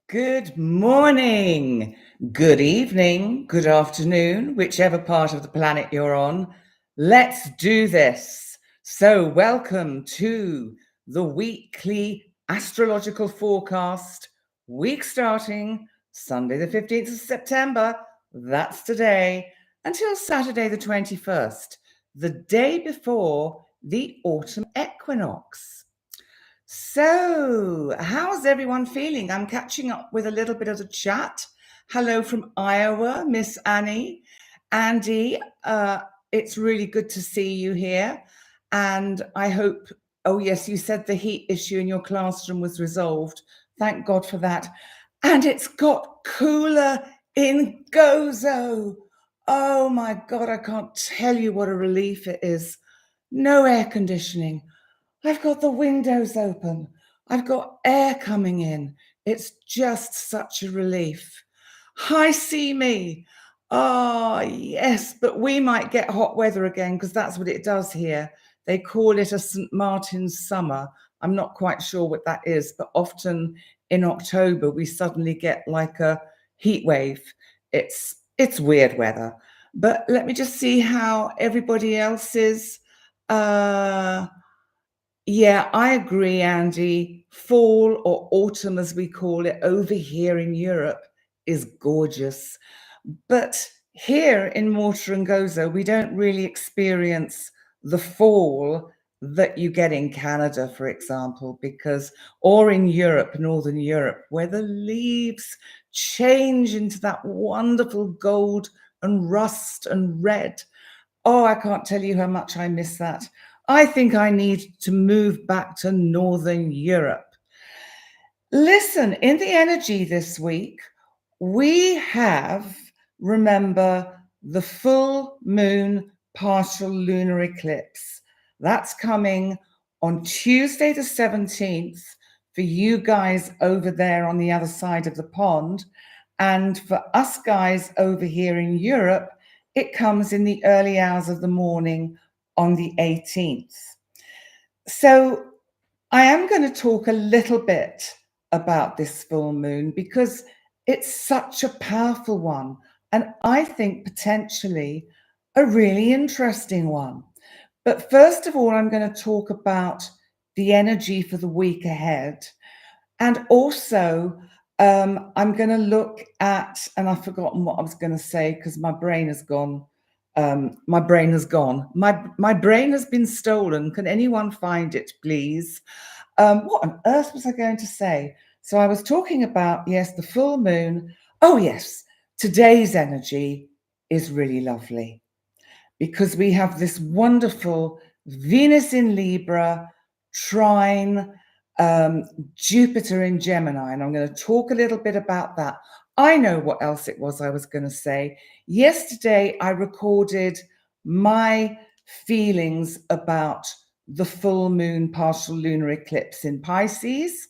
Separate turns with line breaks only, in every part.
Good morning, good evening, good afternoon, whichever part of the planet you're on. Let's do this. So, welcome to the weekly astrological forecast, week starting Sunday, the 15th of September. That's today, until Saturday, the 21st, the day before the autumn equinox. So, how's everyone feeling? I'm catching up with a little bit of the chat. Hello from Iowa, Miss Annie. Andy, it's really good to see you here. And I hope, oh yes, you said the heat issue in your classroom was resolved. Thank God for that. And it's got cooler in Gozo. Oh my God, I can't tell you what a relief it is. No air conditioning. I've got the windows open. I've got air coming in. It's just such a relief. Hi, see me. Oh, yes, but we might get hot weather again because that's what it does here. They call it a St. Martin's summer. I'm not quite sure what that is, but often in October, we suddenly get like a heat wave. It's weird weather. But let me just see how everybody else is. Yeah, I agree, Andy. Fall or autumn, as we call it over here in Europe, is gorgeous. But here in Mortar and Gozo, we don't really experience the fall that you get in Canada, for example, or in Europe, Northern Europe, where the leaves change into that wonderful gold and rust and red. Oh, I can't tell you how much I miss that. I think I need to move back to Northern Europe. Listen, in the energy this week, we have, remember, the full moon partial lunar eclipse. That's coming on Tuesday the 17th for you guys over there on the other side of the pond. And for us guys over here in Europe, it comes in the early hours of the morning on the 18th. So I am going to talk a little bit about this full moon because it's such a powerful one, and I think potentially a really interesting one. But first of all, I'm going to talk about the energy for the week ahead. And also, I'm going to look at, and I've forgotten what I was going to say because my brain has gone. My brain has gone. My brain has been stolen. Can anyone find it, please? What on earth was I going to say? So I was talking about, yes, the full moon. Oh, yes, today's energy is really lovely because we have this wonderful Venus in Libra, trine, Jupiter in Gemini, and I'm going to talk a little bit about that. I know what else it was I was going to say. Yesterday, I recorded my feelings about the full moon partial lunar eclipse in Pisces,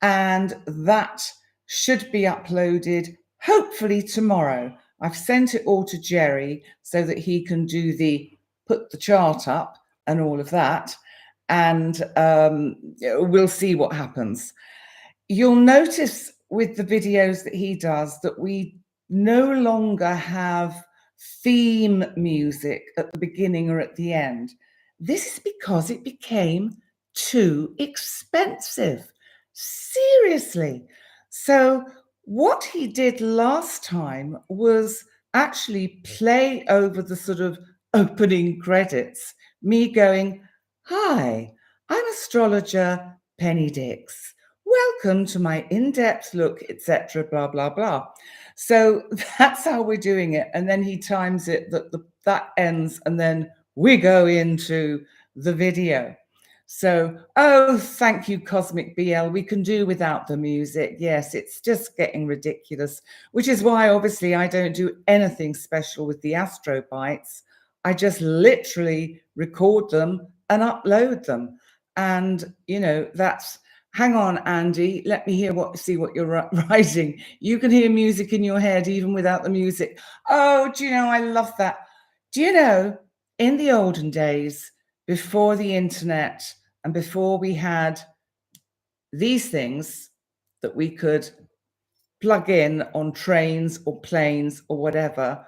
and that should be uploaded hopefully tomorrow. I've sent it all to Jerry so that he can put the chart up and all of that, and we'll see what happens. You'll notice with the videos that he does that we no longer have theme music at the beginning or at the end. This is because it became too expensive. Seriously. So what he did last time was actually play over the sort of opening credits, me going, "Hi, I'm astrologer Penny Dix. Welcome to my in-depth look, etc., blah, blah, blah." So that's how we're doing it. And then he times it that ends, and then we go into the video. So, oh, thank you, Cosmic BL. We can do without the music. Yes, it's just getting ridiculous, which is why obviously I don't do anything special with the Astro Bites. I just literally record them and upload them. And, that's, hang on, Andy, let me see what you're writing. You can hear music in your head even without the music. Oh, do you know, I love that. Do you know, in the olden days, before the internet and before we had these things that we could plug in on trains or planes or whatever,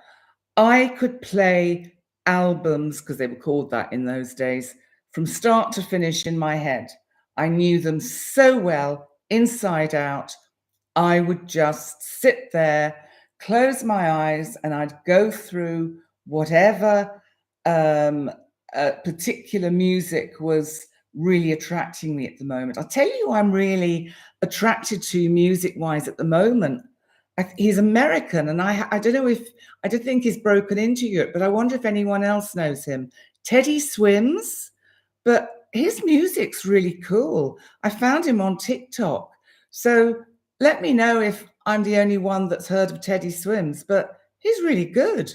I could play albums, because they were called that in those days, from start to finish in my head. I knew them so well, inside out. I would just sit there, close my eyes, and I'd go through whatever particular music was really attracting me at the moment. I'll tell you who I'm really attracted to music-wise at the moment. He's American, and I don't know if, I don't think he's broken into Europe, but I wonder if anyone else knows him. Teddy Swims, but his music's really cool. I found him on TikTok. So let me know if I'm the only one that's heard of Teddy Swims, but he's really good.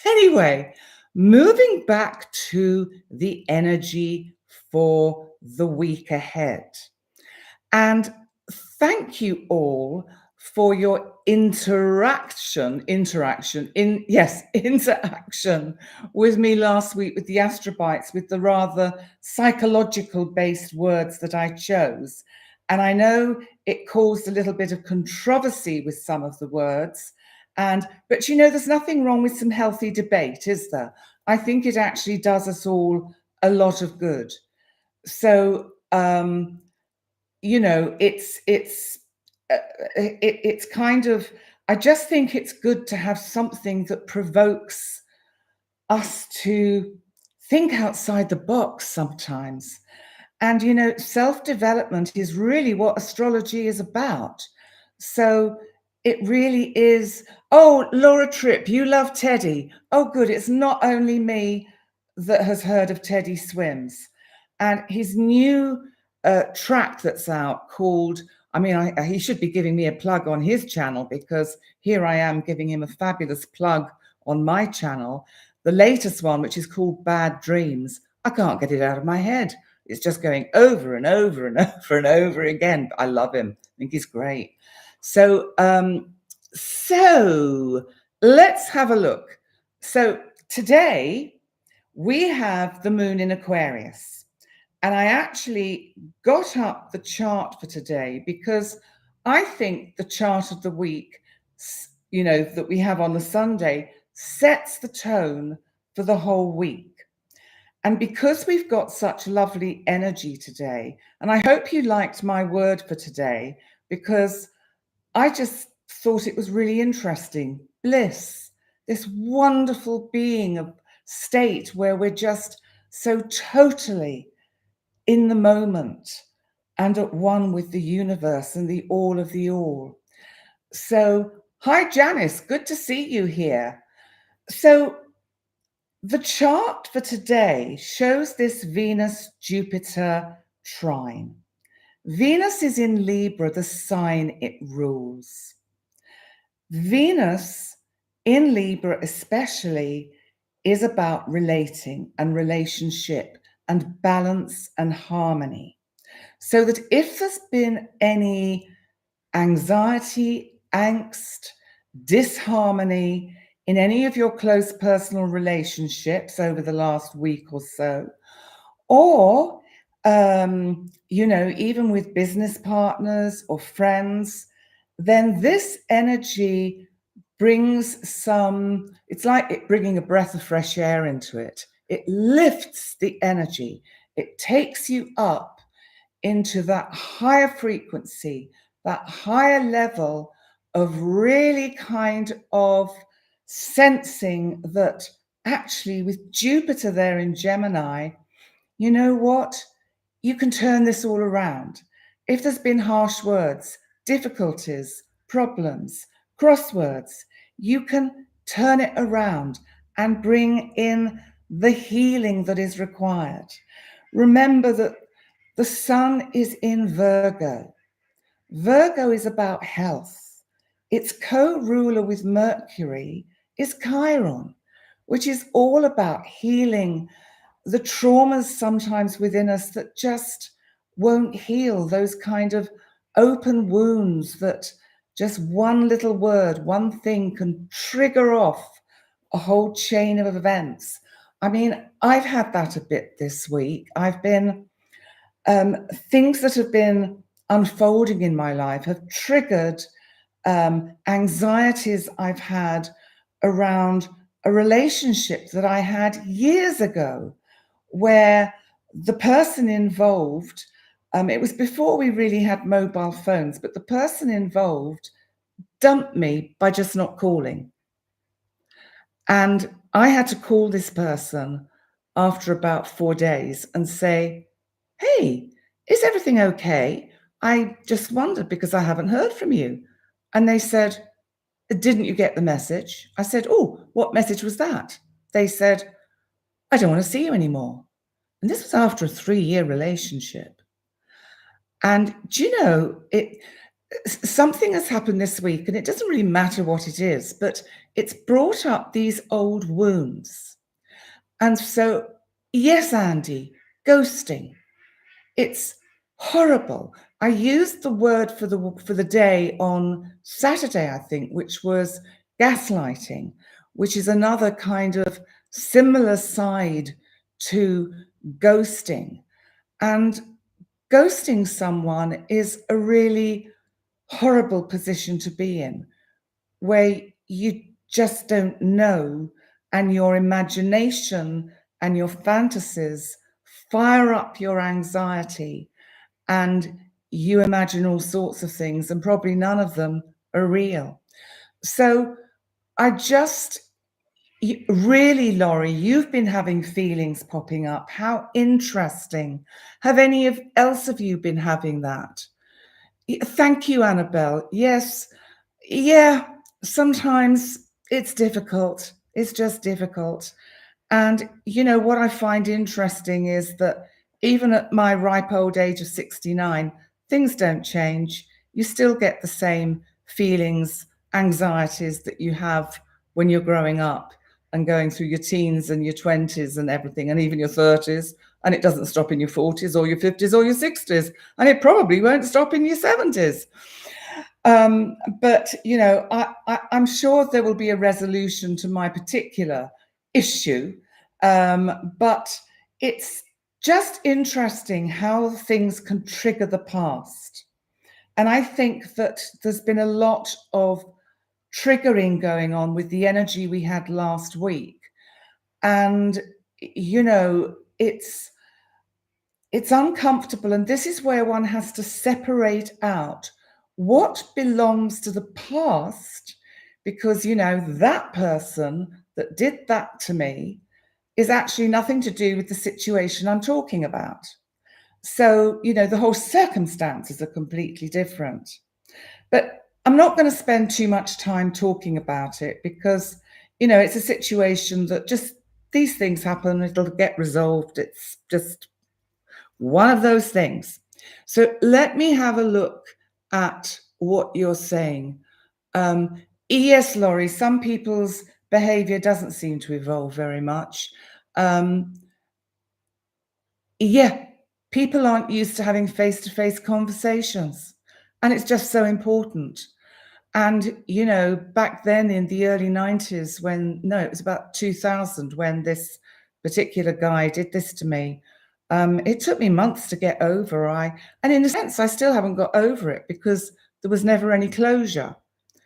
Anyway, moving back to the energy for the week ahead. And thank you all for your interaction with me last week with the Astrobites, with the rather psychological based words that I chose. And I know it caused a little bit of controversy with some of the words. But you know, there's nothing wrong with some healthy debate, is there? I think it actually does us all a lot of good. So, you know, it's kind of, I just think it's good to have something that provokes us to think outside the box sometimes. And, you know, self-development is really what astrology is about. So it really is. Oh, Laura Tripp, you love Teddy. Oh, good. It's not only me that has heard of Teddy Swims. And his new track that's out called, I mean, he should be giving me a plug on his channel, because here I am giving him a fabulous plug on my channel. The latest one, which is called Bad Dreams, I can't get it out of my head. It's just going over and over and over and over again. I love him. I think he's great. So, so let's have a look. So today we have the moon in Aquarius. And I actually got up the chart for today because I think the chart of the week, you know, that we have on the Sunday sets the tone for the whole week. And because we've got such lovely energy today, and I hope you liked my word for today, because I just thought it was really interesting. Bliss, this wonderful being of state where we're just so totally in the moment and at one with the universe and the all of the all. So, hi, Janice, good to see you here. So, the chart for today shows this Venus-Jupiter trine. Venus is in Libra, the sign it rules. Venus in Libra especially is about relating and relationship and balance and harmony. So that if there's been any anxiety, angst, disharmony in any of your close personal relationships over the last week or so, or, you know, even with business partners or friends, then this energy brings some, it's like it bringing a breath of fresh air into it. It lifts the energy. It takes you up into that higher frequency, that higher level of really kind of sensing that actually with Jupiter there in Gemini, you know what? You can turn this all around. If there's been harsh words, difficulties, problems, crosswords, you can turn it around and bring in the healing that is required. Remember that the sun is in Virgo. Virgo is about health. Its co-ruler with Mercury is Chiron, which is all about healing the traumas sometimes within us that just won't heal, those kind of open wounds that just one little word, one thing can trigger off a whole chain of events. I mean, I've had that a bit this week. I've been, things that have been unfolding in my life have triggered anxieties I've had around a relationship that I had years ago, where the person involved, it was before we really had mobile phones, but the person involved dumped me by just not calling. And I had to call this person after about 4 days and say, "Hey, is everything okay? I just wondered because I haven't heard from you." And they said, "Didn't you get the message?" I said, "Oh, what message was that?" They said, "I don't want to see you anymore." And this was after a 3-year relationship. And do you know, something has happened this week, and it doesn't really matter what it is, but it's brought up these old wounds. And so, yes, Andy, ghosting. It's horrible. I used the word for the day on Saturday, I think, which was gaslighting, which is another kind of similar side to ghosting. And ghosting someone is a really horrible position to be in, where you just don't know, and your imagination and your fantasies fire up your anxiety, and you imagine all sorts of things, and probably none of them are real. So I just really, Laurie, you've been having feelings popping up. How interesting. Have any else of you been having that? Thank you, Annabelle. Yes. Yeah, sometimes it's difficult. It's just difficult. And, what I find interesting is that even at my ripe old age of 69, things don't change. You still get the same feelings, anxieties that you have when you're growing up and going through your teens and your 20s and everything, and even your 30s. And it doesn't stop in your 40s or your 50s or your 60s. And it probably won't stop in your 70s. But, I'm sure there will be a resolution to my particular issue. But it's just interesting how things can trigger the past. And I think that there's been a lot of triggering going on with the energy we had last week. And, it's uncomfortable. And this is where one has to separate out what belongs to the past, because, that person that did that to me is actually nothing to do with the situation I'm talking about. So, the whole circumstances are completely different. But I'm not going to spend too much time talking about it because, it's a situation that just these things happen, it'll get resolved. It's just one of those things. So let me have a look at what you're saying. Yes, Laurie, some people's behavior doesn't seem to evolve very much. Yeah, people aren't used to having face-to-face conversations, and it's just so important. And, back then in the early 90s it was about 2000 when this particular guy did this to me. It took me months to get over. And in a sense, I still haven't got over it because there was never any closure.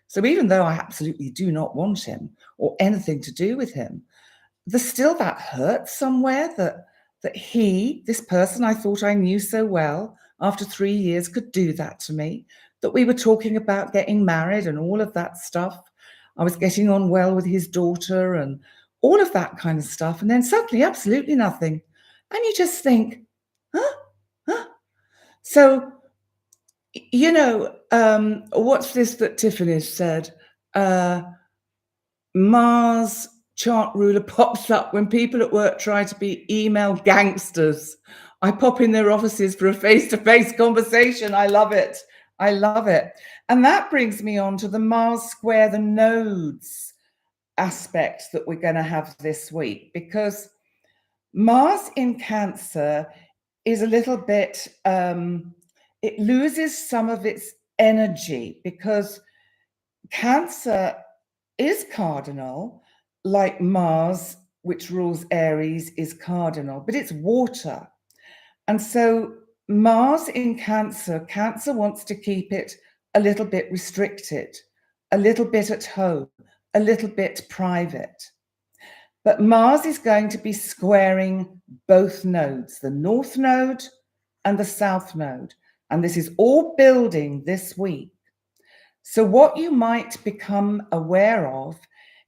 So even though I absolutely do not want him or anything to do with him, there's still that hurt somewhere that this person I thought I knew so well, after 3 years could do that to me, that we were talking about getting married and all of that stuff. I was getting on well with his daughter and all of that kind of stuff. And then suddenly, absolutely nothing. And you just think, huh? Huh? So, what's this that Tiffany said? Mars chart ruler pops up when people at work try to be email gangsters. I pop in their offices for a face-to-face conversation. I love it. I love it. And that brings me on to the Mars square the nodes aspect that we're going to have this week, because Mars in Cancer is a little bit, it loses some of its energy because Cancer is cardinal, like Mars, which rules Aries, is cardinal, but it's water. And so Mars in Cancer wants to keep it a little bit restricted. a little bit at home, a little bit private. But Mars is going to be squaring both nodes, the North Node and the South Node. And this is all building this week. So what you might become aware of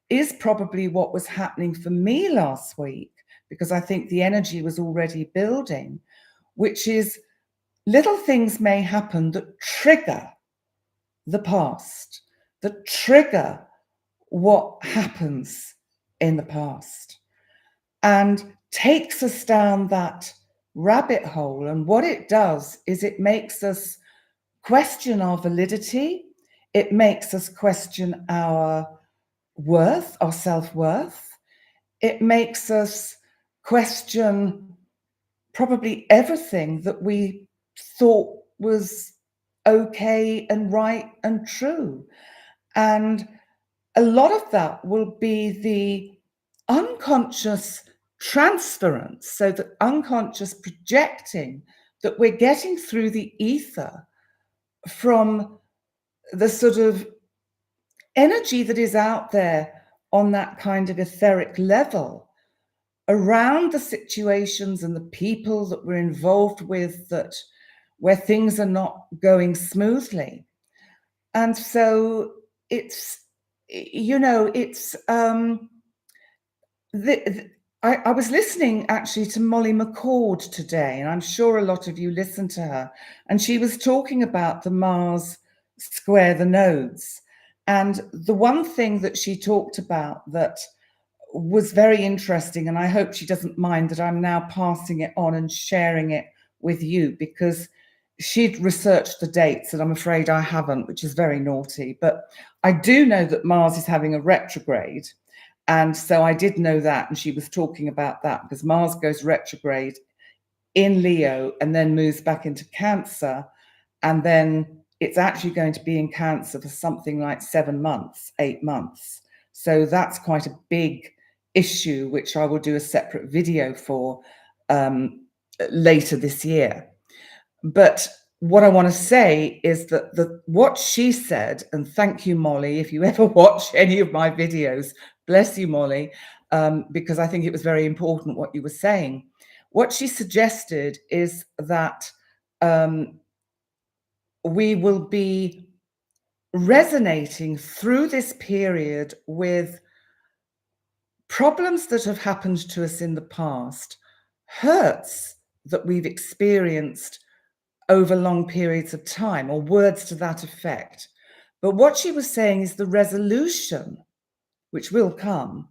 is probably what was happening for me last week, because I think the energy was already building, which is little things may happen that trigger the past, that trigger what happens in the past, and takes us down that rabbit hole. And what it does is it makes us question our validity. It makes us question our worth, our self-worth. It makes us question probably everything that we thought was okay and right and true. And a lot of that will be the unconscious transference, so the unconscious projecting that we're getting through the ether from the sort of energy that is out there on that kind of etheric level around the situations and the people that we're involved with, that where things are not going smoothly. And so it's, it's I was listening actually to Molly McCord today, and I'm sure a lot of you listened to her, and she was talking about the Mars square the nodes. And the one thing that she talked about that was very interesting, and I hope she doesn't mind that I'm now passing it on and sharing it with you, because she'd researched the dates and I'm afraid I haven't, which is very naughty. But I do know that Mars is having a retrograde. And so I did know that, and she was talking about that, because Mars goes retrograde in Leo and then moves back into Cancer, and then it's actually going to be in Cancer for something like 7 months, 8 months. So that's quite a big issue, which I will do a separate video for later this year. But what I want to say is that what she said, and thank you, Molly, if you ever watch any of my videos, bless you, Molly, because I think it was very important what you were saying. What she suggested is that we will be resonating through this period with problems that have happened to us in the past, hurts that we've experienced over long periods of time, or words to that effect. But what she was saying is the resolution, which will come,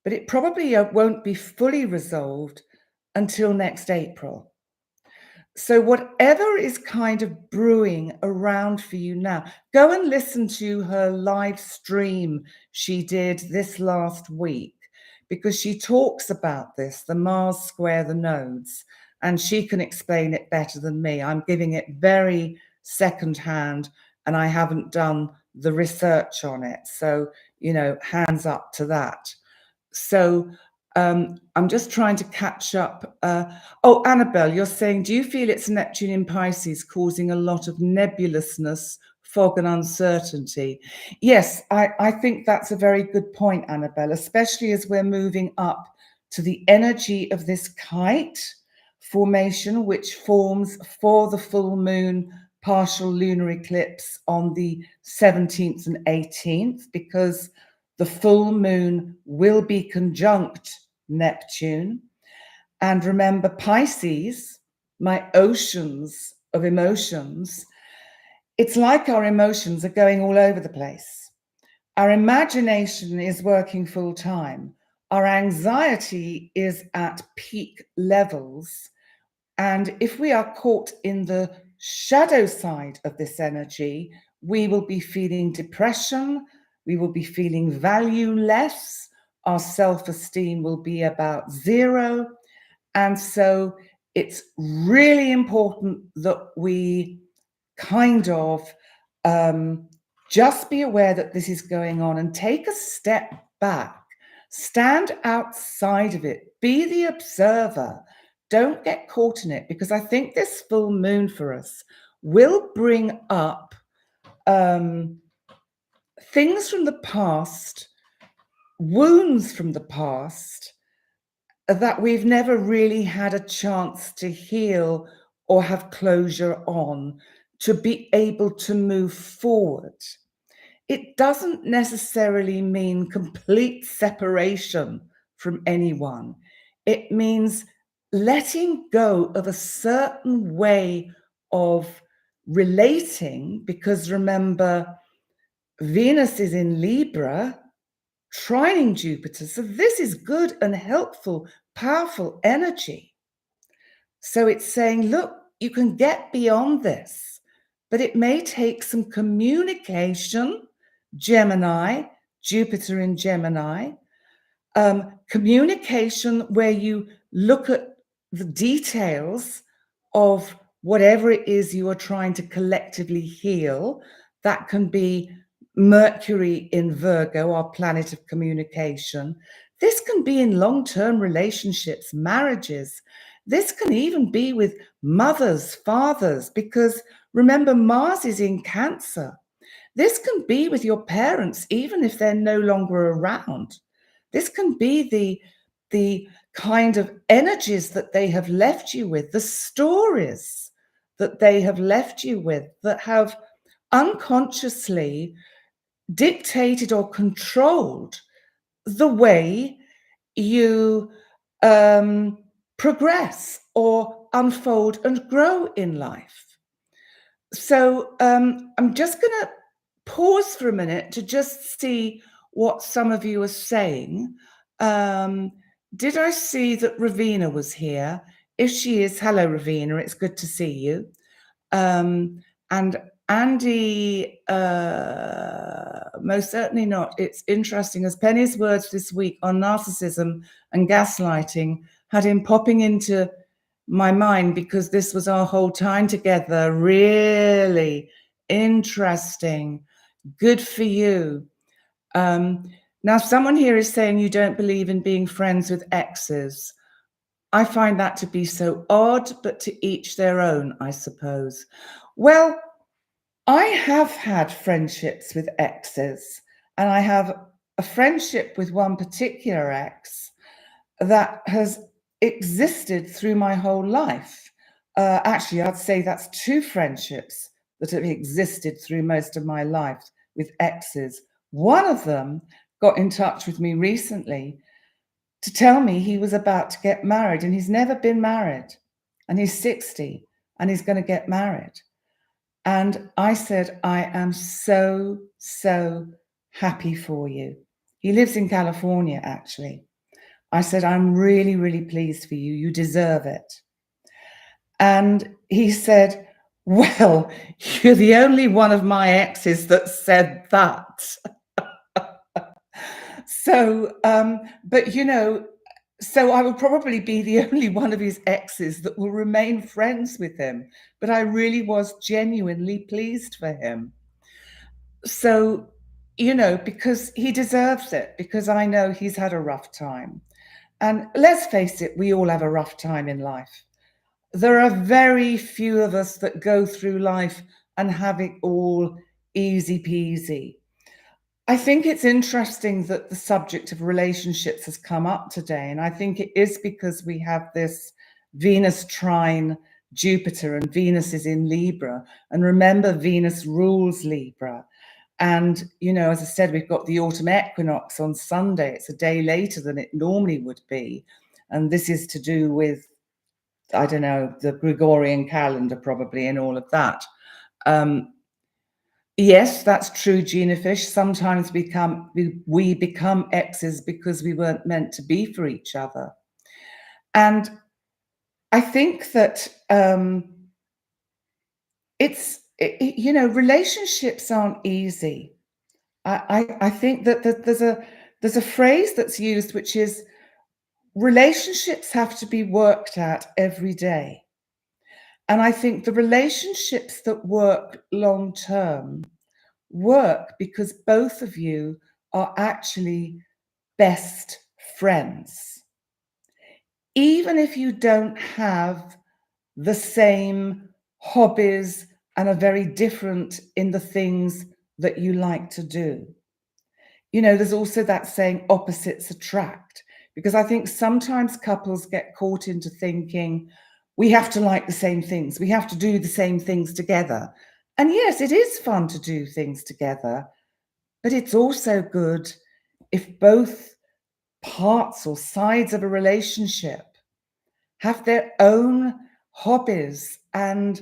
but it probably won't be fully resolved until next April. So whatever is kind of brewing around for you now, go and listen to her live stream she did this last week, because she talks about this, the Mars square the nodes, and she can explain it better than me. I'm giving it very secondhand, and I haven't done the research on it. So, hands up to that. So I'm just trying to catch up. Oh, Annabelle, you're saying, do you feel it's Neptune in Pisces causing a lot of nebulousness, fog and uncertainty? Yes, I think that's a very good point, Annabelle, especially as we're moving up to the energy of this kite formation, which forms for the full moon partial lunar eclipse on the 17th and 18th, because the full moon will be conjunct Neptune. And remember, Pisces, my oceans of emotions, it's like our emotions are going all over the place. Our imagination is working full time. Our anxiety is at peak levels. And if we are caught in the shadow side of this energy, we will be feeling depression, we will be feeling valueless, our self-esteem will be about 0. And so it's really important that we kind of just be aware that this is going on and take a step back, stand outside of it, be the observer. Don't get caught in it, because I think this full moon for us will bring up things from the past, wounds from the past that we've never really had a chance to heal or have closure on to be able to move forward. It doesn't necessarily mean complete separation from anyone. It means letting go of a certain way of relating, because remember, Venus is in Libra, trining Jupiter. So this is good and helpful, powerful energy. So it's saying, look, you can get beyond this, but it may take some communication, Gemini, Jupiter in Gemini, communication where you look at the details of whatever it is you are trying to collectively heal. That can be Mercury in Virgo, our planet of communication. This can be in long-term relationships, marriages. This can even be with mothers, fathers, because remember, Mars is in Cancer. This can be with your parents, even if they're no longer around. This can be the kind of energies that they have left you with, the stories that they have left you with that have unconsciously dictated or controlled the way you progress or unfold and grow in life. So I'm just going to pause for a minute to just see what some of you are saying. Did I see that Ravina was here? If she is, hello, Ravina. It's good to see you. And Andy, most certainly not. It's interesting, as Penny's words this week on narcissism and gaslighting had him popping into my mind, because this was our whole time together. Really interesting. Good for you. Now, someone here is saying you don't believe in being friends with exes. I find that to be so odd, but to each their own, I suppose. Well, I have had friendships with exes, and I have a friendship with one particular ex that has existed through my whole life. Actually, I'd say that's two friendships that have existed through most of my life with exes. One of them got in touch with me recently to tell me he was about to get married, and he's never been married, and he's 60 and he's going to get married. And I said, I am so, so happy for you. He lives in California, actually. I said, I'm really, really pleased for you. You deserve it. And he said, well, you're the only one of my exes that said that. So, but you know, so I will probably be the only one of his exes that will remain friends with him. But I really was genuinely pleased for him. So, you know, because he deserves it, because I know he's had a rough time. And let's face it, we all have a rough time in life. There are very few of us that go through life and have it all easy peasy. I think it's interesting that the subject of relationships has come up today. And I think it is because we have this Venus trine Jupiter, and Venus is in Libra. And remember, Venus rules Libra. And, you know, as I said, we've got the autumn equinox on Sunday. It's a day later than it normally would be. And this is to do with, I don't know, the Gregorian calendar probably, and all of that. Yes, that's true, Gina Fish. Sometimes we become exes because we weren't meant to be for each other. And I think that you know, relationships aren't easy. I think that there's a phrase that's used, which is relationships have to be worked at every day. And I think the relationships that work long term work because both of you are actually best friends. Even if you don't have the same hobbies and are very different in the things that you like to do. You know, there's also that saying, opposites attract, because I think sometimes couples get caught into thinking, we have to like the same things, we have to do the same things together. And yes, it is fun to do things together, but it's also good if both parts or sides of a relationship have their own hobbies and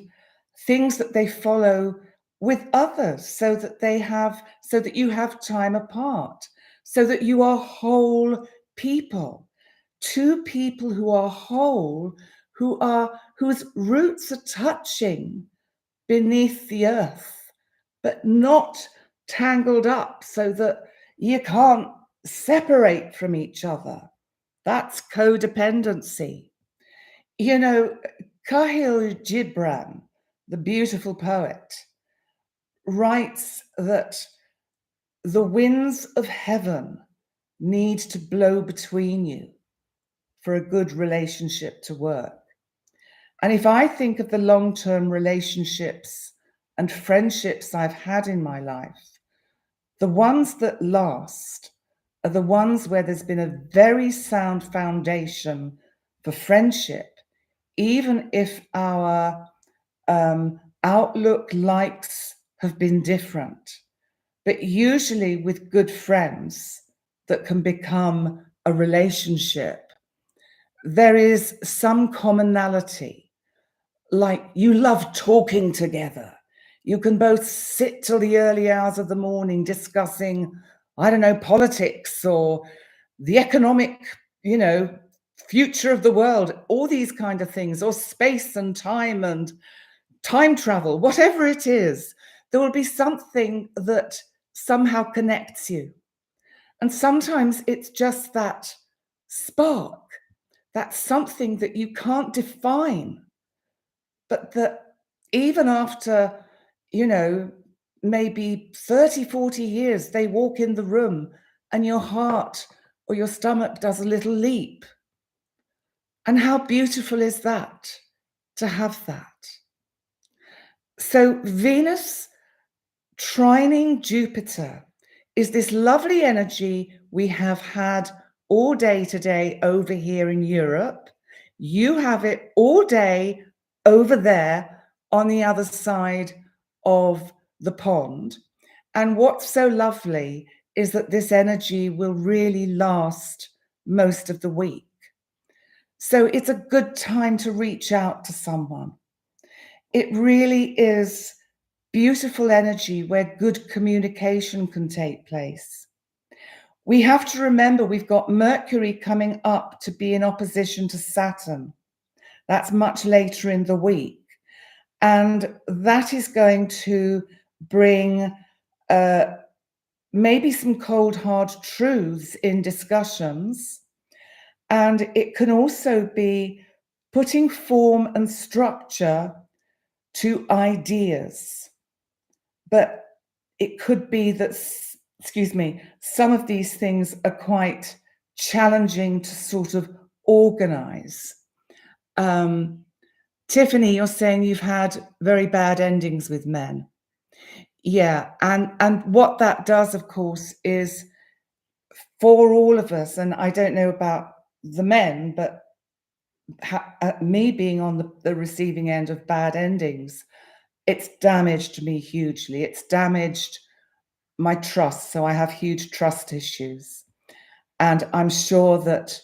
things that they follow with others, so that you have time apart, so that you are whole people, two people who are whole, whose roots are touching beneath the earth, but not tangled up so that you can't separate from each other. That's codependency. You know, Khalil Gibran, the beautiful poet, writes that the winds of heaven need to blow between you for a good relationship to work. And if I think of the long-term relationships and friendships I've had in my life, the ones that last are the ones where there's been a very sound foundation for friendship, even if our outlook, likes have been different. But usually with good friends that can become a relationship, there is some commonality. Like, you love talking together. You can both sit till the early hours of the morning discussing, I don't know, politics or the economic, future of the world, all these kind of things, or space and time travel, whatever it is. There will be something that somehow connects you. And sometimes it's just that spark, that something that you can't define, but that even after, maybe 30, 40 years, they walk in the room and your heart or your stomach does a little leap. And how beautiful is that, to have that? So Venus trining Jupiter is this lovely energy we have had all day today over here in Europe. You have it all day over there on the other side of the pond. And what's so lovely is that this energy will really last most of the week. So it's a good time to reach out to someone. It really is beautiful energy where good communication can take place. We have to remember we've got Mercury coming up to be in opposition to Saturn. That's much later in the week. And that is going to bring maybe some cold, hard truths in discussions. And it can also be putting form and structure to ideas. But it could be that, some of these things are quite challenging to sort of organize. Tiffany, you're saying you've had very bad endings with men. Yeah, and what that does, of course, is for all of us, and I don't know about the men, but me being on the receiving end of bad endings, it's damaged me hugely. It's damaged my trust. So I have huge trust issues. And I'm sure that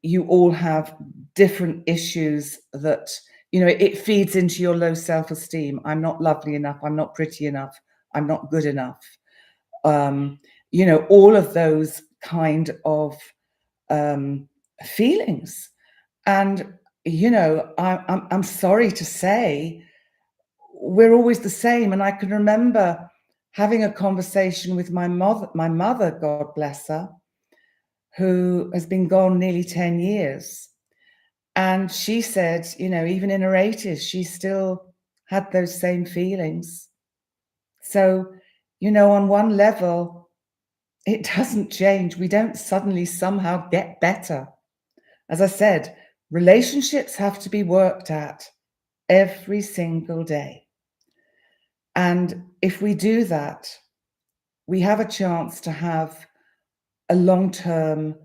you all have different issues that, it feeds into your low self-esteem. I'm not lovely enough. I'm not pretty enough. I'm not good enough. All of those kind of feelings. And, I'm sorry to say, we're always the same. And I can remember having a conversation with my mother, God bless her, who has been gone nearly 10 years. And she said, even in her 80s, she still had those same feelings. So, on one level, it doesn't change. We don't suddenly somehow get better. As I said, relationships have to be worked at every single day. And if we do that, we have a chance to have a long-term,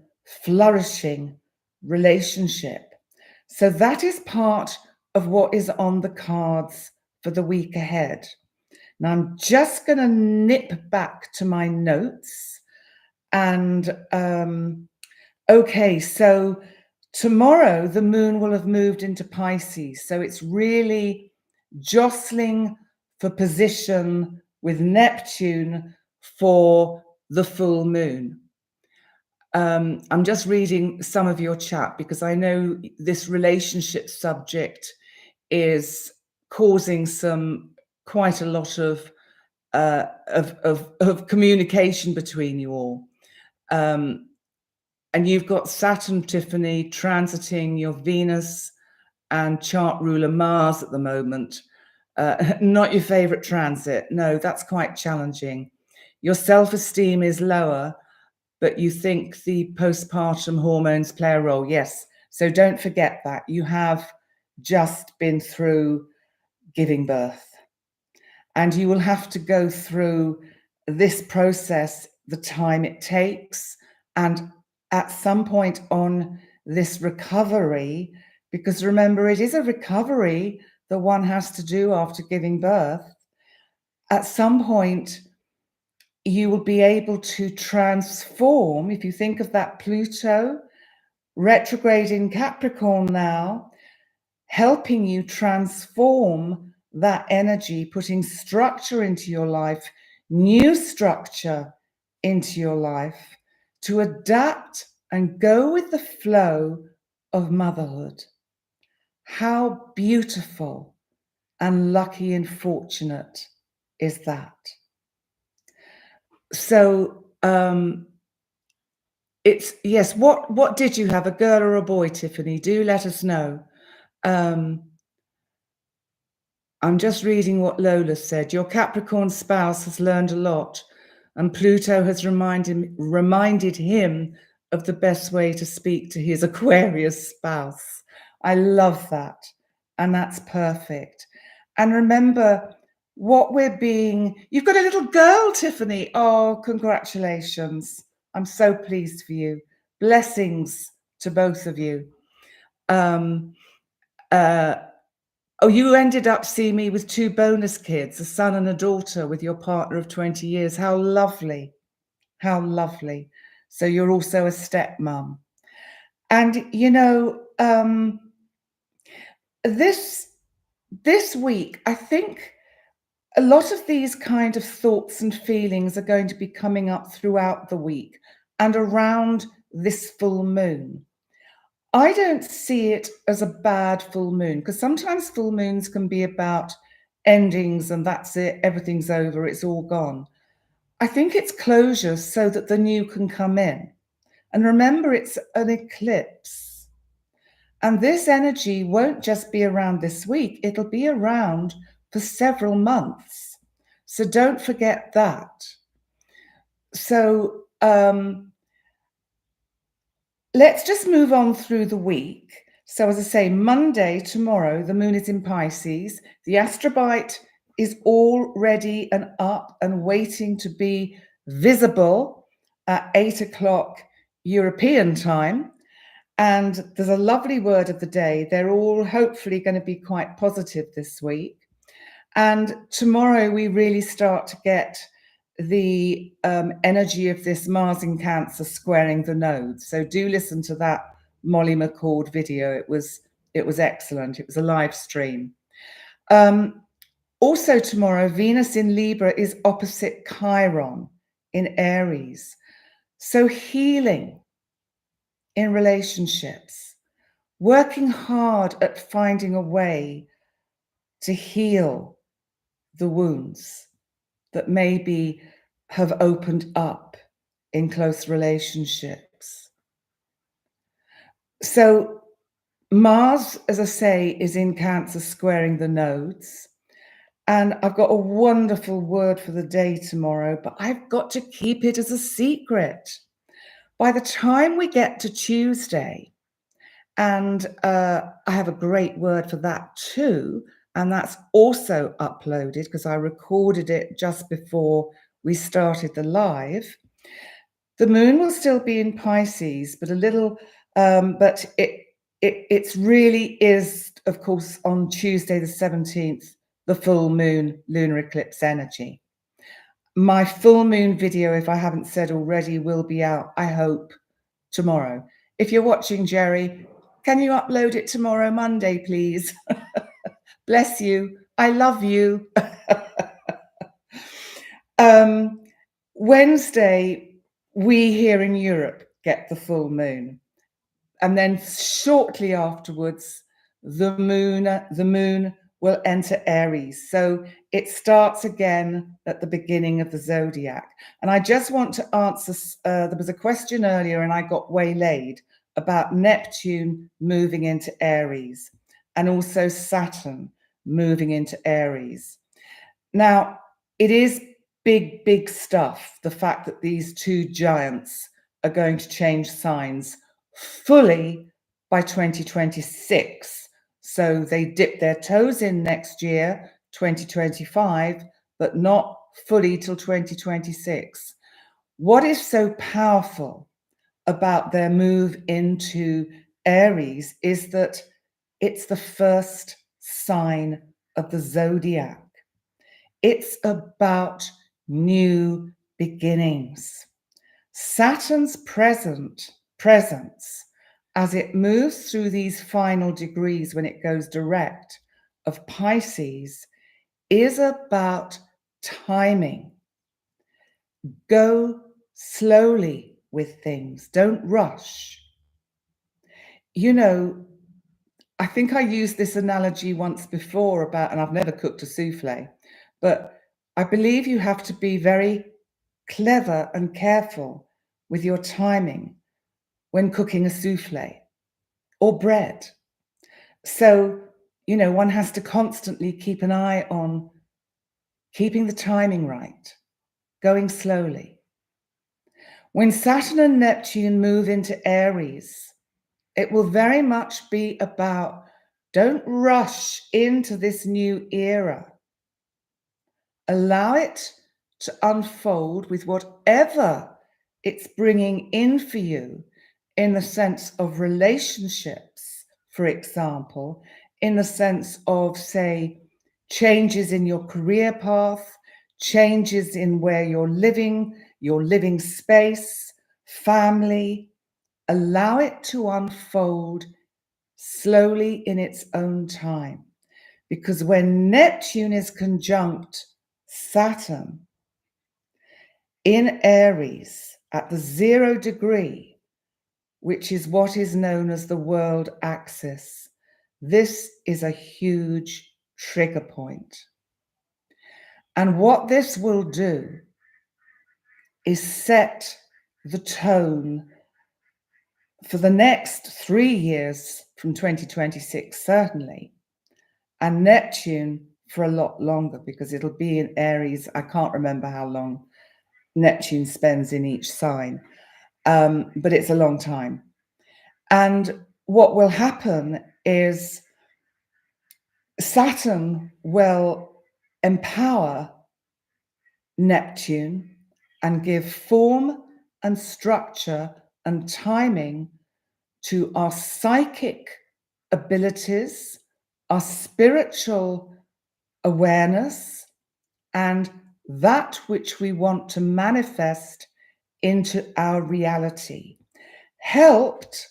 flourishing relationship. So that is part of what is on the cards for the week ahead. Now, I'm just going to nip back to my notes. And okay, so tomorrow the moon will have moved into Pisces. So it's really jostling for position with Neptune for the full moon. I'm just reading some of your chat because I know this relationship subject is causing quite a lot of communication between you all. And you've got Saturn, Tiffany, transiting your Venus and chart ruler Mars at the moment. Not your favorite transit. No, that's quite challenging. Your self-esteem is lower, but you think the postpartum hormones play a role. Yes. So don't forget that. You have just been through giving birth. And you will have to go through this process, the time it takes, and at some point on this recovery, because remember, it is a recovery that one has to do after giving birth. At some point, you will be able to transform, if you think of that Pluto retrograde in Capricorn now, helping you transform that energy, putting structure into your life, new structure into your life to adapt and go with the flow of motherhood. How beautiful and lucky and fortunate is that? So it's, yes, what did you have, a girl or a boy, Tiffany? Do let us know. I'm just reading what Lola said. Your Capricorn spouse has learned a lot, and Pluto has reminded him of the best way to speak to his Aquarius spouse. I love that. And that's perfect. And remember, you've got a little girl, Tiffany. Oh, congratulations. I'm so pleased for you. Blessings to both of you. Oh, you ended up seeing me with 2 bonus kids, a son and a daughter, with your partner of 20 years. How lovely. How lovely. So you're also a stepmom. And, you know, this week, I think a lot of these kind of thoughts and feelings are going to be coming up throughout the week and around this full moon. I don't see it as a bad full moon, because sometimes full moons can be about endings and that's it, everything's over, it's all gone. I think it's closure so that the new can come in. And remember, it's an eclipse. And this energy won't just be around this week, it'll be around for several months. So don't forget that. So let's just move on through the week. So as I say, Monday, tomorrow, the moon is in Pisces. The astrobite is all ready and up and waiting to be visible at 8 o'clock European time. And there's a lovely word of the day. They're all hopefully going to be quite positive this week. And tomorrow we really start to get the energy of this Mars in Cancer squaring the nodes. So do listen to that Molly McCord video. It was excellent. It was a live stream. Also tomorrow, Venus in Libra is opposite Chiron in Aries. So healing in relationships, working hard at finding a way to heal the wounds that maybe have opened up in close relationships. So Mars, as I say, is in Cancer squaring the nodes. And I've got a wonderful word for the day tomorrow, but I've got to keep it as a secret. By the time we get to Tuesday, and I have a great word for that too, and that's also uploaded because I recorded it just before we started the live. The moon will still be in Pisces, but a little, but it's really is, of course, on Tuesday the 17th, the full moon lunar eclipse energy. My full moon video, if I haven't said already, will be out, I hope, tomorrow. If you're watching, Jerry, can you upload it tomorrow, Monday, please? Bless you. I love you. Wednesday, we here in Europe get the full moon. And then shortly afterwards, the moon will enter Aries. So it starts again at the beginning of the zodiac. And I just want to answer, there was a question earlier and I got waylaid about Neptune moving into Aries and also Saturn moving into Aries. Now, it is big, big stuff, the fact that these two giants are going to change signs fully by 2026. So they dip their toes in next year, 2025, but not fully till 2026. What is so powerful about their move into Aries is that it's the first sign of the zodiac. It's about new beginnings. Saturn's presence, as it moves through these final degrees when it goes direct of Pisces, is about timing. Go slowly with things. Don't rush. You know, I think I used this analogy once before about, and I've never cooked a souffle, but I believe you have to be very clever and careful with your timing when cooking a souffle or bread. So, you know, one has to constantly keep an eye on keeping the timing right, going slowly. When Saturn and Neptune move into Aries, it will very much be about don't rush into this new era. Allow it to unfold with whatever it's bringing in for you in the sense of relationships, for example, in the sense of, say, changes in your career path, changes in where you're living, your living space, family. Allow it to unfold slowly in its own time. Because when Neptune is conjunct Saturn in Aries at the 0 degree, which is what is known as the world axis, this is a huge trigger point. And what this will do is set the tone for the next 3 years from 2026, certainly, and Neptune for a lot longer because it'll be in Aries. I can't remember how long Neptune spends in each sign, but it's a long time. And what will happen is Saturn will empower Neptune and give form and structure and timing to our psychic abilities, our spiritual awareness, and that which we want to manifest into our reality, helped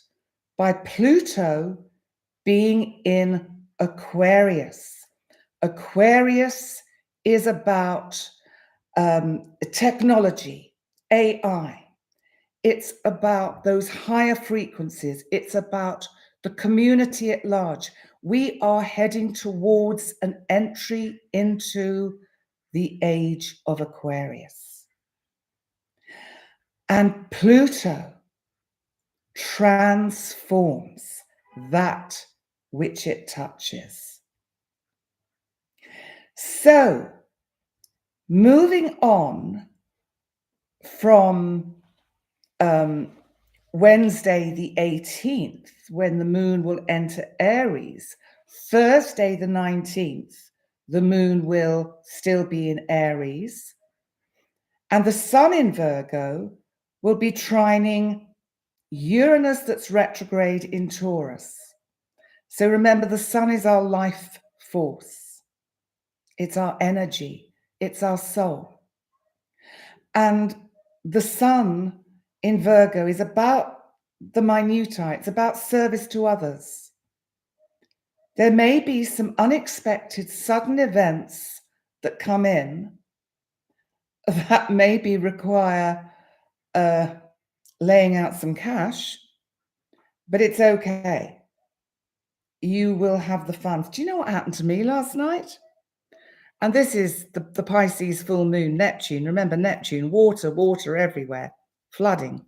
by Pluto being in Aquarius. Aquarius is about technology, AI. It's about those higher frequencies. It's about the community at large. We are heading towards an entry into the age of Aquarius. And Pluto transforms that which it touches. So, moving on from Wednesday the 18th, when the moon will enter Aries, Thursday, the 19th, the moon will still be in Aries. And the sun in Virgo will be trining Uranus that's retrograde in Taurus. So remember, the sun is our life force. It's our energy. It's our soul. And the sun in Virgo is about the minutiae. It's about service to others. There may be some unexpected sudden events that come in that maybe require laying out some cash, but it's okay. You will have the funds. Do you know what happened to me last night? And this is the Pisces full moon, Neptune. Remember, Neptune, water everywhere, flooding.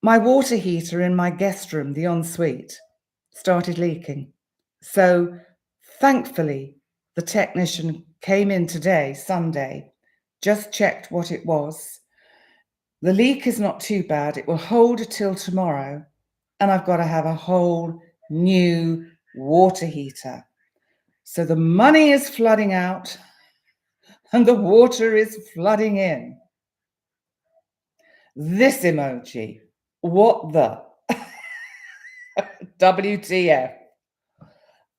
My water heater in my guest room, the ensuite, started leaking. So thankfully, the technician came in today, Sunday, just checked what it was. The leak is not too bad. It will hold till tomorrow. And I've got to have a whole new water heater. So the money is flooding out and the water is flooding in. This emoji, what the? WTF.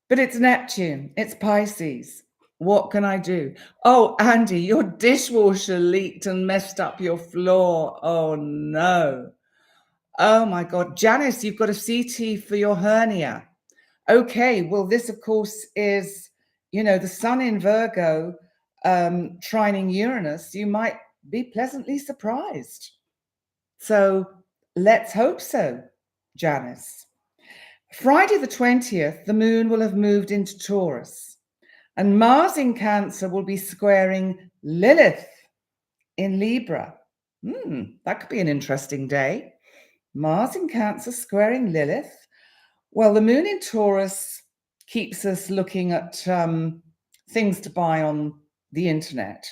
But it's Neptune, it's Pisces. What can I do? Oh, Andy, your dishwasher leaked and messed up your floor. Oh, no. Oh, my God. Janice, you've got a CT for your hernia. Okay, well, this, of course, is, the sun in Virgo trining Uranus. You might be pleasantly surprised. So let's hope so, Janice. Friday the 20th, the moon will have moved into Taurus, and Mars in Cancer will be squaring Lilith in Libra. That could be an interesting day. Mars in Cancer squaring Lilith. Well, the moon in Taurus keeps us looking at things to buy on the internet,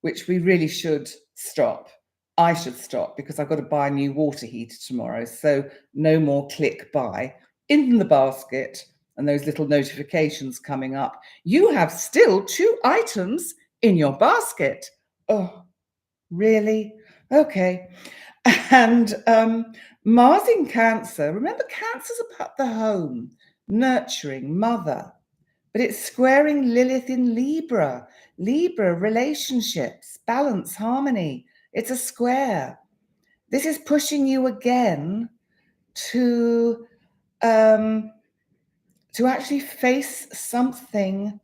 which we really should stop. I should stop because I've got to buy a new water heater tomorrow. So no more click buy. In the basket and those little notifications coming up. You have still 2 items in your basket. Oh, really? Okay. And Mars in Cancer. Remember, Cancer's about the home, nurturing, mother. But it's squaring Lilith in Libra. Libra, relationships, balance, harmony. It's a square. This is pushing you again to actually face something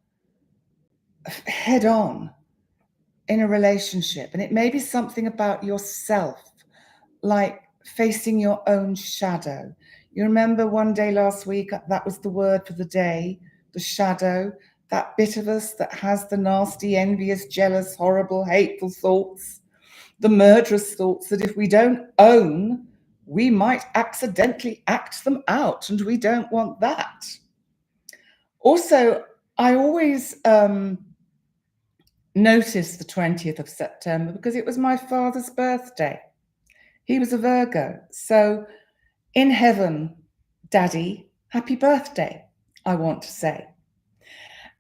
head on in a relationship. And it may be something about yourself, like facing your own shadow. You remember one day last week, that was the word for the day, the shadow, that bit of us that has the nasty, envious, jealous, horrible, hateful thoughts, the murderous thoughts that if we don't own, we might accidentally act them out, and we don't want that. Also, I always notice the 20th of September because it was my father's birthday. He was a Virgo. So in heaven, Daddy, happy birthday, I want to say.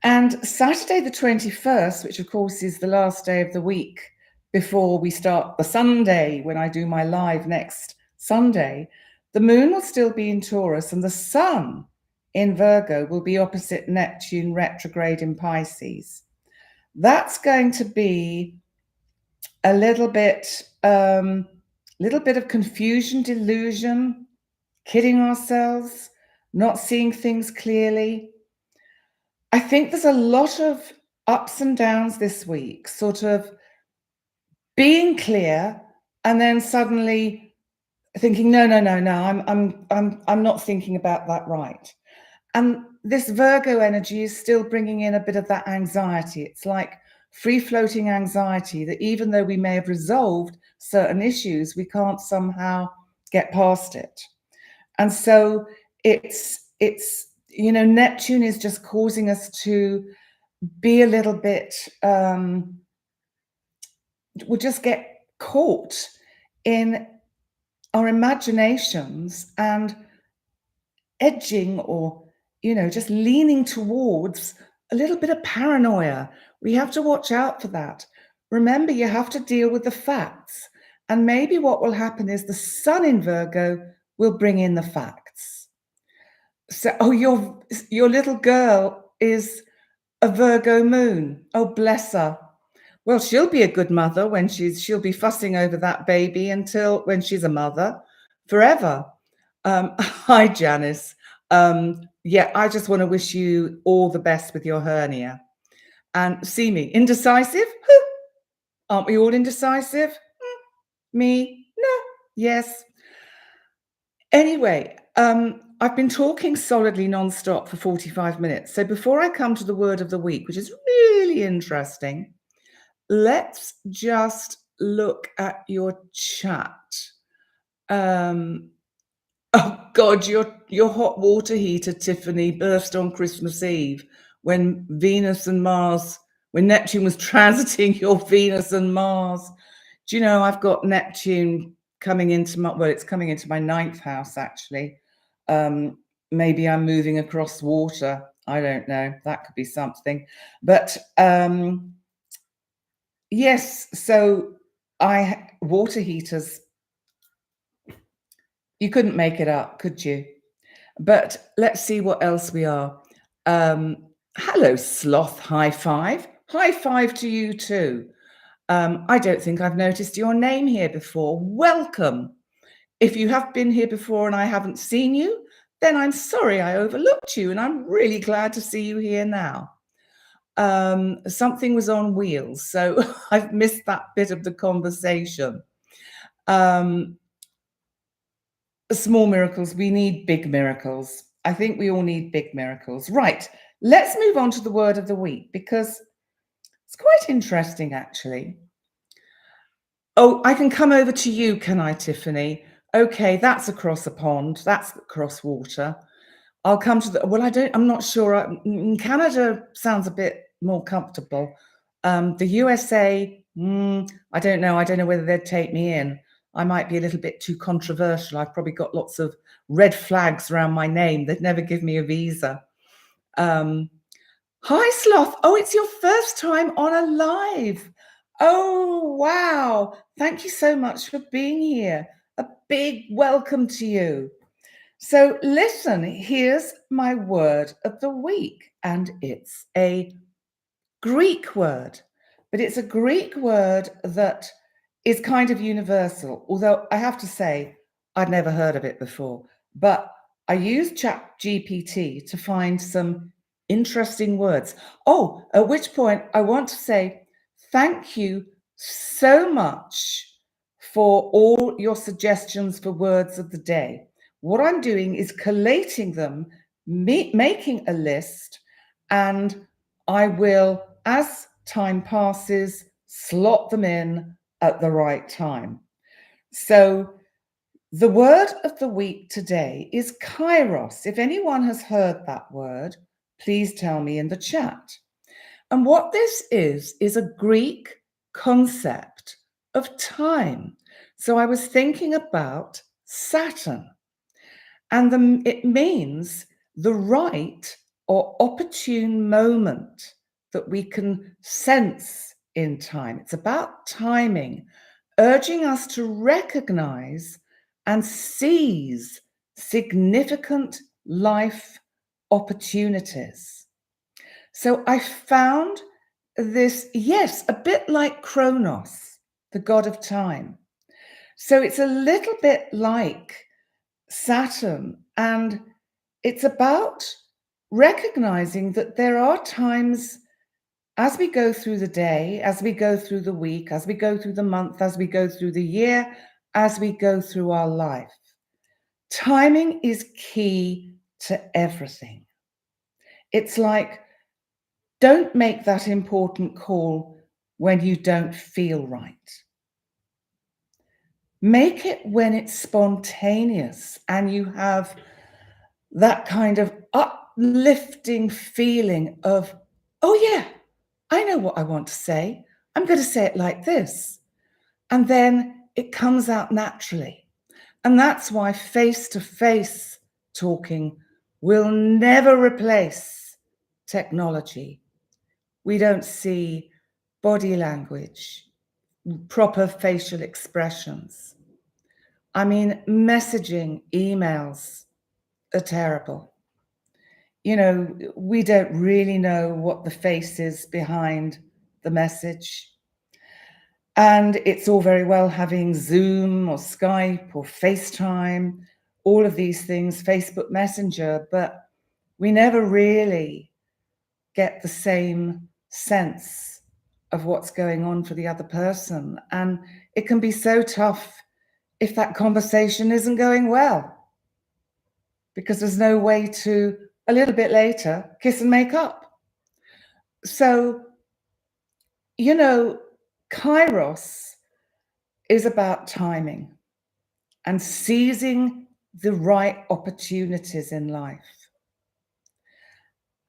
And Saturday the 21st, which of course is the last day of the week before we start the Sunday, when I do my live next Sunday, the moon will still be in Taurus and the sun in Virgo will be opposite Neptune retrograde in Pisces. That's going to be a little bit of confusion, delusion, kidding ourselves, not seeing things clearly. I think there's a lot of ups and downs this week, sort of being clear and then suddenly thinking, no, I'm not thinking about that right. And this Virgo energy is still bringing in a bit of that anxiety. It's like free-floating anxiety that even though we may have resolved certain issues, we can't somehow get past it. And so it's Neptune is just causing us to be a little bit, we'll just get caught in our imaginations and edging or just leaning towards a little bit of paranoia. We have to watch out for that. Remember, you have to deal with the facts. And maybe what will happen is the sun in Virgo will bring in the facts. So, oh, your little girl is a Virgo moon. Oh, bless her. Well, she'll be a good mother when she'll be fussing over that baby until when she's a mother forever. Hi, Janice. Yeah, I just want to wish you all the best with your hernia. And see me, indecisive? Aren't we all indecisive? Me? No. Yes. Anyway, I've been talking solidly nonstop for 45 minutes. So before I come to the word of the week, which is really interesting, let's just look at your chat. Oh God, your hot water heater, Tiffany, burst on Christmas Eve when Neptune was transiting your Venus and Mars. Do you know I've got Neptune coming into it's coming into my 9th house actually. Maybe I'm moving across water. I don't know. That could be something. But yes, so water heaters, you couldn't make it up, could you? But let's see what else we are. Hello, Sloth High Five. High five to you too. I don't think I've noticed your name here before. Welcome. If you have been here before and I haven't seen you, then I'm sorry I overlooked you, and I'm really glad to see you here now. Something was on wheels, so I've missed that bit of the conversation. Small miracles, we need big miracles. I think we all need big miracles. Right, let's move on to the word of the week because it's quite interesting, actually. Oh, I can come over to you, can I, Tiffany? Okay, that's across a pond. That's across water. I'll come to I'm not sure. Canada sounds a bit more comfortable. The USA, I don't know. I don't know whether they'd take me in. I might be a little bit too controversial. I've probably got lots of red flags around my name. They'd never give me a visa. Hi, Sloth. Oh, it's your first time on a live. Oh, wow. Thank you so much for being here. A big welcome to you. So listen, here's my word of the week, and it's a Greek word, but it's a Greek word that is kind of universal, although I have to say I'd never heard of it before. But I used ChatGPT to find some interesting words. Oh, at which point I want to say thank you so much for all your suggestions for words of the day. What I'm doing is collating them, making a list, and I will, as time passes, slot them in at the right time. So the word of the week today is Kairos. If anyone has heard that word, please tell me in the chat. And what this is a Greek concept of time. So I was thinking about Saturn, and it means the right or opportune moment that we can sense in time. It's about timing, urging us to recognize and seize significant life opportunities. So I found this, yes, a bit like Kronos, the god of time. So it's a little bit like Saturn, and it's about recognizing that there are times as we go through the day, as we go through the week, as we go through the month, as we go through the year, as we go through our life. Timing is key to everything. It's like, don't make that important call when you don't feel right. Make it when it's spontaneous and you have that kind of uplifting feeling of, oh yeah, I know what I want to say. I'm going to say it like this. And then it comes out naturally. And that's why face-to-face talking will never replace technology. We don't see body language, proper facial expressions. I mean, messaging, emails are terrible. You know, we don't really know what the face is behind the message. And it's all very well having Zoom or Skype or FaceTime, all of these things, Facebook Messenger, but we never really get the same sense of what's going on for the other person. And it can be so tough if that conversation isn't going well, because there's no way to, a little bit later, kiss and make up. So, you know, Kairos is about timing and seizing the right opportunities in life.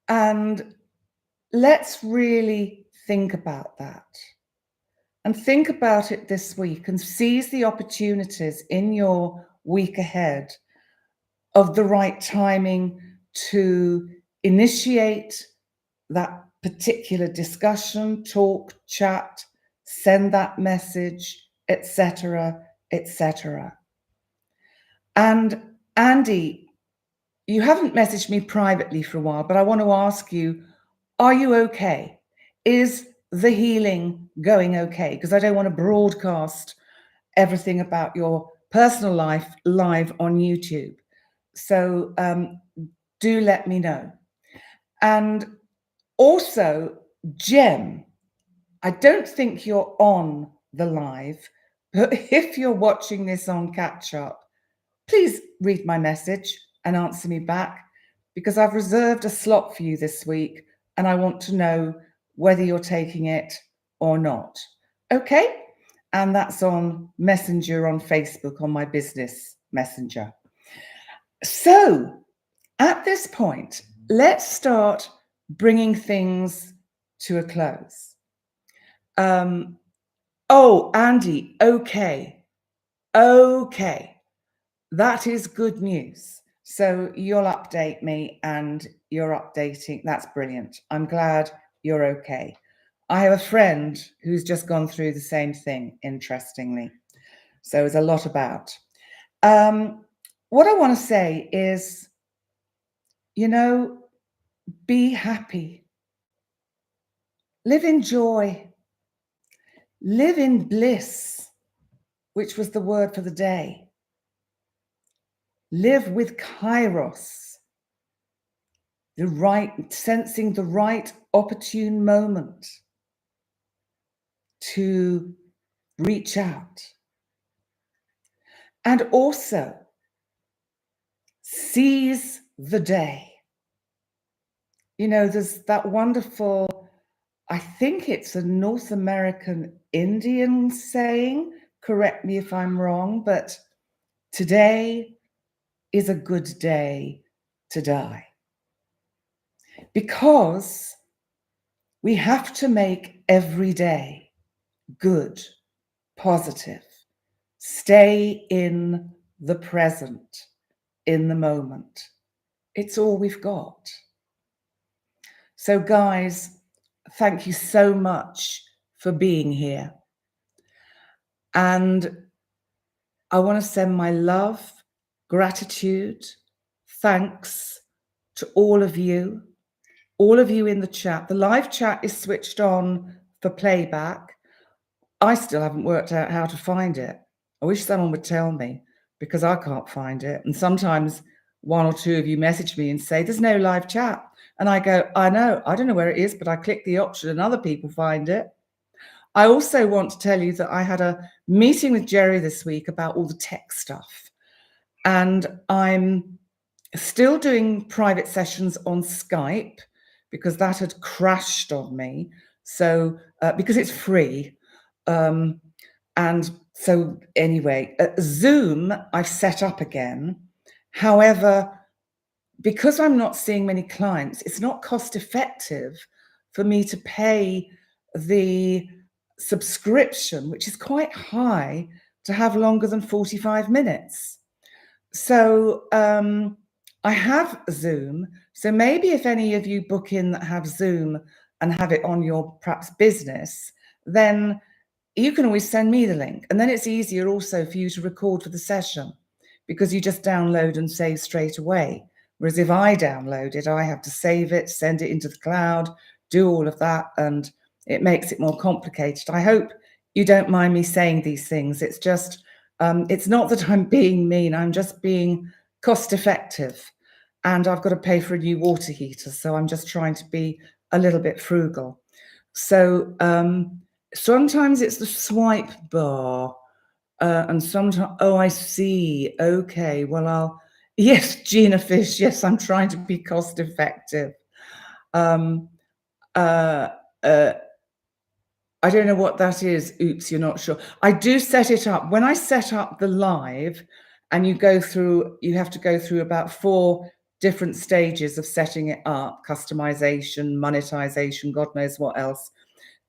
And let's really think about that. And think about it this week and seize the opportunities in your week ahead of the right timing to initiate that particular discussion, talk, chat, send that message, etc., etc. And Andy, you haven't messaged me privately for a while, but I want to ask you, are you okay? Is the healing going okay? Because I don't want to broadcast everything about your personal life live on YouTube. So do let me know. And also, Jem, I don't think you're on the live, but if you're watching this on catch up, please read my message and answer me back, because I've reserved a slot for you this week and I want to know whether you're taking it or not. Okay? And that's on Messenger on Facebook, on my business messenger. So at this point, let's start bringing things to a close. Oh, Andy, okay. That is good news. So you'll update me and you're updating. That's brilliant. I'm glad you're okay. I have a friend who's just gone through the same thing, interestingly. So there's a lot about. What I want to say is, you know, be happy. Live in joy. Live in bliss, which was the word for the day. Live with Kairos, sensing the right opportune moment to reach out. And also seize the day. You know, there's that wonderful, I think it's a North American Indian saying, correct me if I'm wrong, but today is a good day to die. Because we have to make every day good, positive. Stay in the present, in the moment. It's all we've got. So guys, thank you so much for being here. And I want to send my love, gratitude, thanks to all of you in the chat. The live chat is switched on for playback. I still haven't worked out how to find it. I wish someone would tell me, because I can't find it. And sometimes one or two of you message me and say, there's no live chat. And I go, I know, I don't know where it is, but I click the option and other people find it. I also want to tell you that I had a meeting with Jerry this week about all the tech stuff. And I'm still doing private sessions on Skype because that had crashed on me. So, because it's free. And so anyway, Zoom, I've set up again. However, because I'm not seeing many clients, it's not cost effective for me to pay the subscription, which is quite high, to have longer than 45 minutes. So I have Zoom, so maybe if any of you book in that have Zoom and have it on your perhaps business, then you can always send me the link. And then it's easier also for you to record for the session because you just download and save straight away. Whereas if I download it, I have to save it, send it into the cloud, do all of that, and it makes it more complicated. I hope you don't mind me saying these things. It's just, it's not that I'm being mean, I'm just being cost effective. And I've got to pay for a new water heater, so I'm just trying to be a little bit frugal. So sometimes it's the swipe bar, and sometimes, oh, I see. Okay, well, yes, Gina Fish, yes, I'm trying to be cost effective. Um, uh, uh, I don't know what that is. Oops, you're not sure. I do set it up. When I set up the live, and you have to go through about 4 different stages of setting it up: customization, monetization, God knows what else.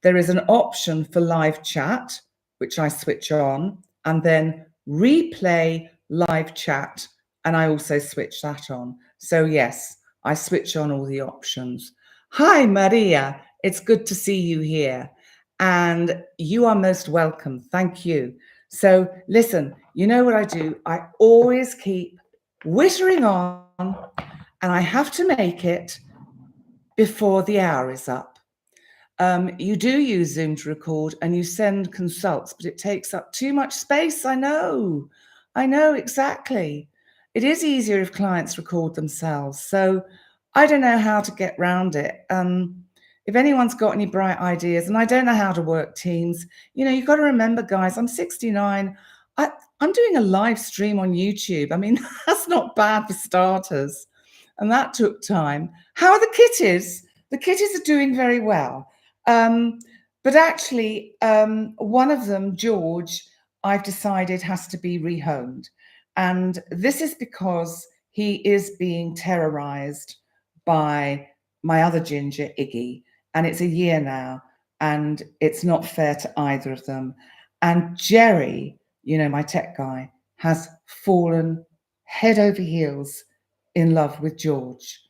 There is an option for live chat, which I switch on, and then replay live chat, and I also switch that on. So yes, I switch on all the options. Hi, Maria. It's good to see you here. And you are most welcome. Thank you. So listen, you know what I do? I always keep whittering on, and I have to make it before the hour is up. You do use Zoom to record and you send consults, but it takes up too much space. I know exactly. It is easier if clients record themselves. So I don't know how to get round it. If anyone's got any bright ideas, and I don't know how to work Teams, you've got to remember, guys, I'm 69. I'm doing a live stream on YouTube. I mean, that's not bad for starters. And that took time. How are the kitties? The kitties are doing very well. But actually, one of them, George, I've decided has to be rehomed. And this is because he is being terrorized by my other ginger, Iggy. And it's a year now, and it's not fair to either of them. And Jerry, my tech guy, has fallen head over heels in love with George.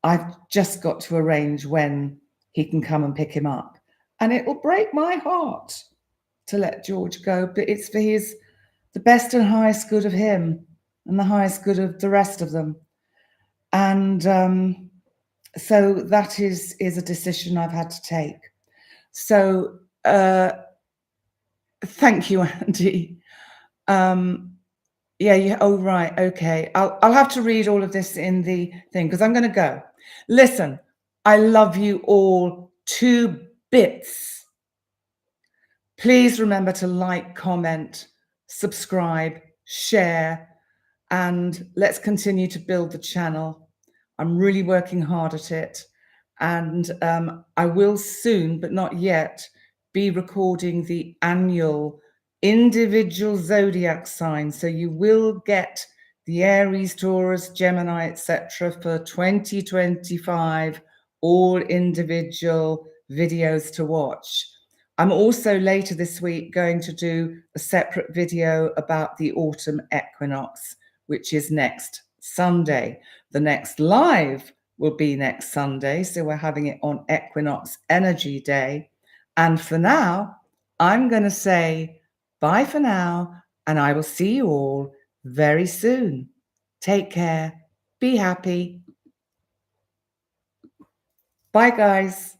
I've just got to arrange when he can come and pick him up. And it will break my heart to let George go, but it's for the best and highest good of him and the highest good of the rest of them. And so that is a decision I've had to take. So thank you, Andy. Yeah. Oh, right. Okay. I'll have to read all of this in the thing because I'm going to go. Listen, I love you all to bits. Please remember to like, comment, subscribe, share, and let's continue to build the channel. I'm really working hard at it. And I will soon, but not yet, be recording the annual individual zodiac signs. So you will get the Aries, Taurus, Gemini, etc. for 2025, all individual videos to watch. I'm also later this week going to do a separate video about the autumn equinox, which is next Sunday. The next live will be next Sunday, so we're having it on Equinox Energy Day. And for now, I'm going to say bye for now, and I will see you all very soon. Take care. Be happy. Bye, guys.